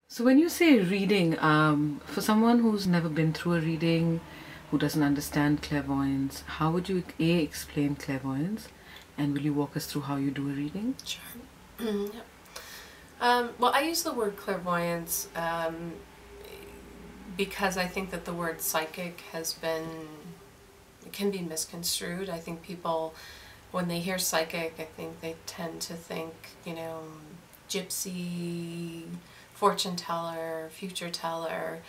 So when you say reading, for someone who's never been through a reading, who doesn't understand clairvoyance, how would you explain clairvoyance? And will you walk us through how you do a reading? Sure. Yeah. Well, I use the word clairvoyance because I think that the word psychic can be misconstrued. I think people, when they hear psychic, I think they tend to think, gypsy, fortune teller, future teller.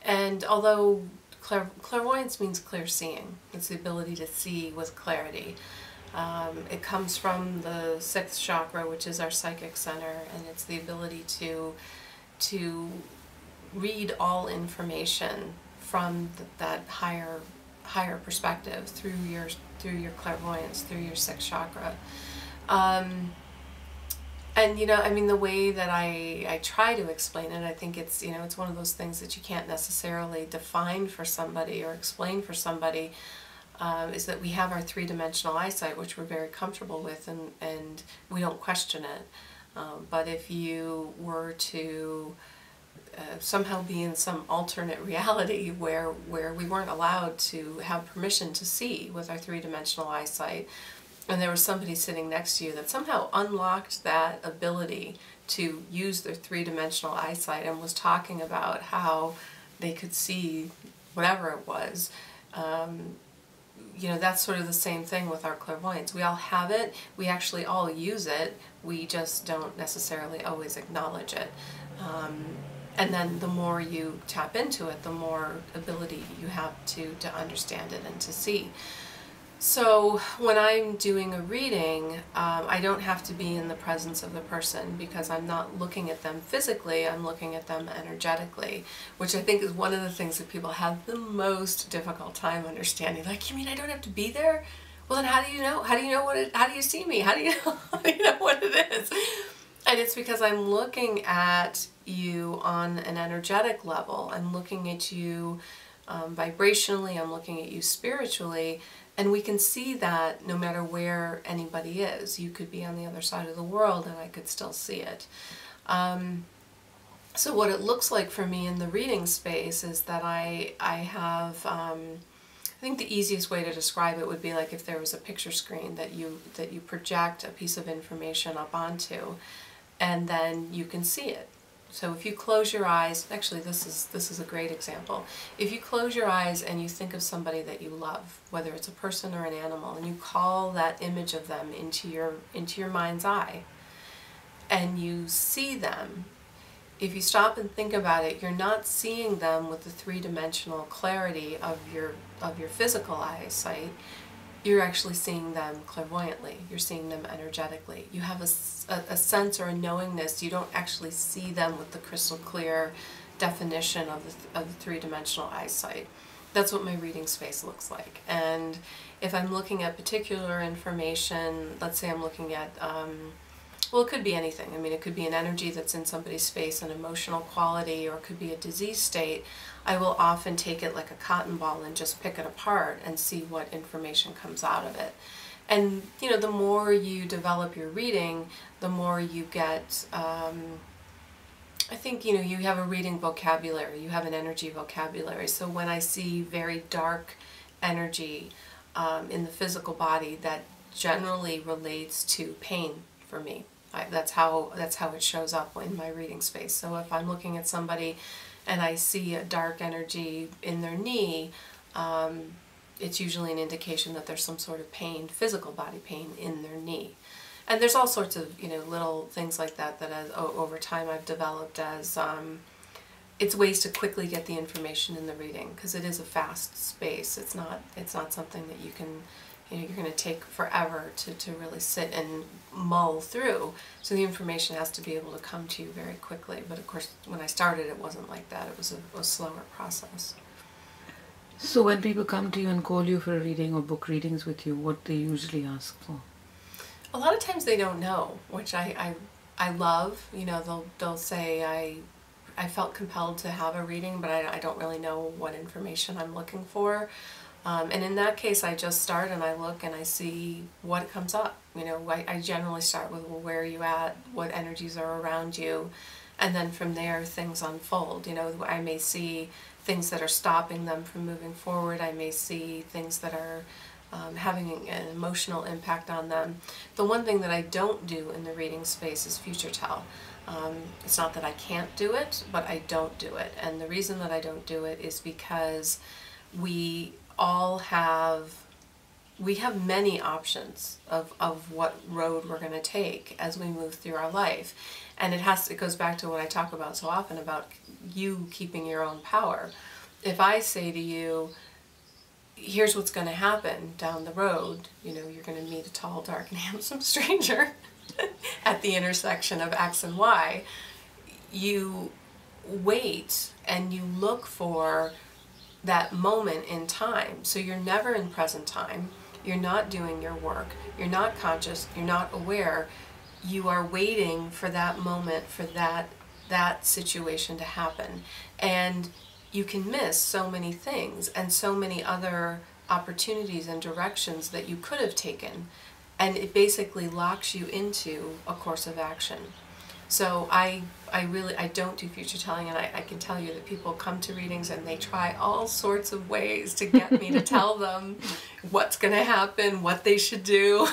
And although clairvoyance means clear seeing, it's the ability to see with clarity. It comes from the sixth chakra, which is our psychic center, and it's the ability to read all information from that higher perspective through your clairvoyance, through your sixth chakra. And the way that I try to explain it, I think it's it's one of those things that you can't necessarily define for somebody or explain for somebody. Is that we have our three-dimensional eyesight, which we're very comfortable with, and we don't question it. But if you were to somehow be in some alternate reality where we weren't allowed to have permission to see with our three-dimensional eyesight, and there was somebody sitting next to you that somehow unlocked that ability to use their three-dimensional eyesight and was talking about how they could see whatever it was, that's sort of the same thing with our clairvoyance. We all have it, we actually all use it, we just don't necessarily always acknowledge it. And then the more you tap into it, the more ability you have to understand it and to see. So when I'm doing a reading, I don't have to be in the presence of the person because I'm not looking at them physically, I'm looking at them energetically, which I think is one of the things that people have the most difficult time understanding. Like, you mean I don't have to be there? Well, then how do you know? How do you know how do you see me? How do you know, what it is? And it's because I'm looking at you on an energetic level. I'm looking at you vibrationally, I'm looking at you spiritually, and we can see that no matter where anybody is. You could be on the other side of the world and I could still see it. So what it looks like for me in the reading space is that I have, I think the easiest way to describe it would be like if there was a picture screen that you project a piece of information up onto, and then you can see it. So if you close your eyes, actually this is a great example. If you close your eyes and you think of somebody that you love, whether it's a person or an animal, and you call that image of them into your mind's eye, and you see them, if you stop and think about it, you're not seeing them with the three-dimensional clarity of your physical eyesight. You're actually seeing them clairvoyantly. You're seeing them energetically. You have a sense or a knowingness. You don't actually see them with the crystal clear definition of the three-dimensional eyesight. That's what my reading space looks like. And if I'm looking at particular information, let's say I'm looking at, well, it could be anything. I mean, it could be an energy that's in somebody's space, an emotional quality, or it could be a disease state. I will often take it like a cotton ball and just pick it apart and see what information comes out of it. And, the more you develop your reading, the more you get, I think, you have a reading vocabulary, you have an energy vocabulary. So when I see very dark energy in the physical body, that generally relates to pain for me. That's how it shows up in my reading space. So if I'm looking at somebody and I see a dark energy in their knee, it's usually an indication that there's some sort of pain, physical body pain in their knee. And there's all sorts of little things like that as, over time I've developed as it's ways to quickly get the information in the reading, because it is a fast space. It's not something that you can you're going to take forever to really sit and mull through. So the information has to be able to come to you very quickly. But of course, when I started, it wasn't like that. It was a slower process. So when people come to you and call you for a reading or book readings with you, what they usually ask for? A lot of times they don't know, which I love. They'll say, I felt compelled to have a reading, but I don't really know what information I'm looking for. And in that case, I just start and I look and I see what comes up. I generally start with, well, where are you at? What energies are around you? and then from there things unfold. You know, I may see things that are stopping them from moving forward. I may see things that are having an emotional impact on them. The one thing that I don't do in the reading space is future tell. It's not that I can't do it, but I don't do it. And the reason that I don't do it is because we all have many options of what road we're going to take as we move through our life. And it goes back to what I talk about so often about you keeping your own power. If I say to you, here's what's going to happen down the road, you know, you're going to meet a tall, dark, and handsome stranger at the intersection of X and Y, you wait and you look for that moment in time. So you're never in present time. You're not doing your work. You're not conscious. You're not aware. You are waiting for that moment, for that situation to happen. And you can miss so many things and so many other opportunities and directions that you could have taken. And it basically locks you into a course of action. So I don't do future telling, and I can tell you that people come to readings and they try all sorts of ways to get me to tell them what's going to happen, what they should do.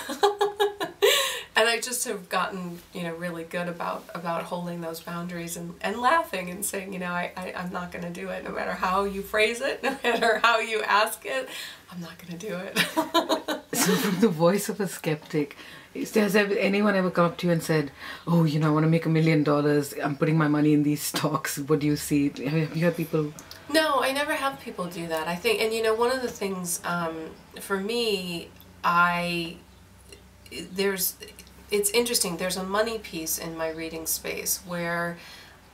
And I just have gotten, you know, really good about holding those boundaries and laughing and saying, you know, I'm not going to do it, no matter how you phrase it, no matter how you ask it, I'm not going to do it. So from the voice of a skeptic, has anyone ever come up to you and said, oh, you know, I want to make $1 million, I'm putting my money in these stocks, what do you see? Have you had people? No, I never have people do that. I think, and you know, one of the things for me, it's interesting, there's a money piece in my reading space where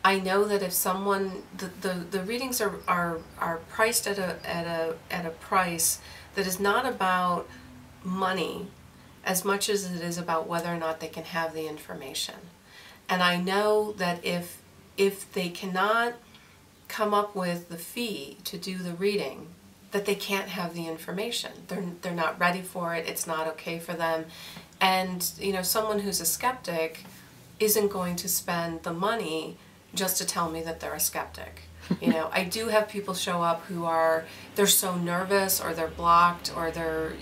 I know that if someone, the readings are priced at a price that is not about money as much as it is about whether or not they can have the information. And I know that if they cannot come up with the fee to do the reading, that they can't have the information. They're not ready for it. It's not okay for them. And you know, someone who's a skeptic isn't going to spend the money just to tell me that they're a skeptic. You know, I do have people show up who they're so nervous, or they're blocked, or they're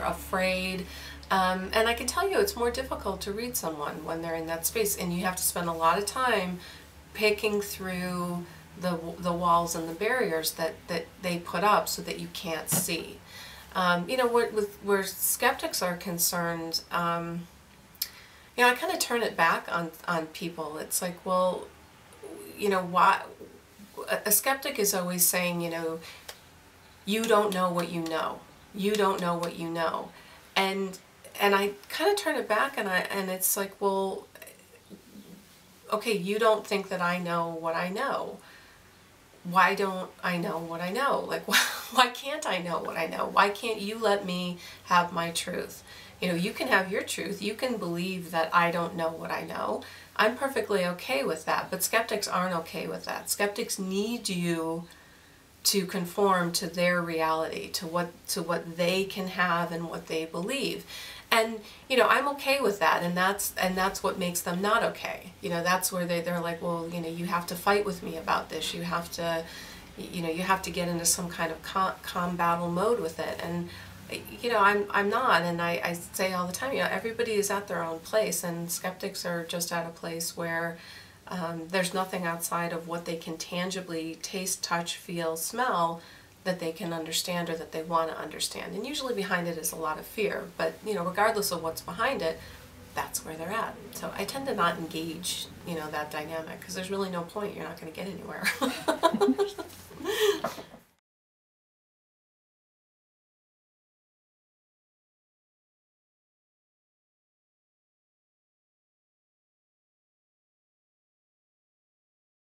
afraid. And I can tell you it's more difficult to read someone when they're in that space, and you have to spend a lot of time picking through the walls and the barriers that they put up so that you can't see. You know, where skeptics are concerned, you know, I kind of turn it back on people. It's like, well, you know, why? A skeptic is always saying, you know, you don't know what you know. You don't know what you know. And I kind of turn it back, and it's like, well, okay, you don't think that I know what I know. Why don't I know what I know? Like, why can't I know what I know? Why can't you let me have my truth? You know, you can have your truth. You can believe that I don't know what I know. I'm perfectly okay with that, but skeptics aren't okay with that. Skeptics need you to conform to their reality, to what they can have and what they believe. And you know, I'm okay with that, and that's what makes them not okay. You know, that's where they're like, well, you know, you have to fight with me about this. You have to, you know, you have to get into some kind of calm battle mode with it. And you know, I'm not, and I say all the time, you know, everybody is at their own place, and skeptics are just at a place where there's nothing outside of what they can tangibly taste, touch, feel, smell that they can understand, or that they want to understand. And usually behind it is a lot of fear, but you know, regardless of what's behind it, that's where they're at. So I tend to not engage, you know, that dynamic, because there's really no point. You're not going to get anywhere.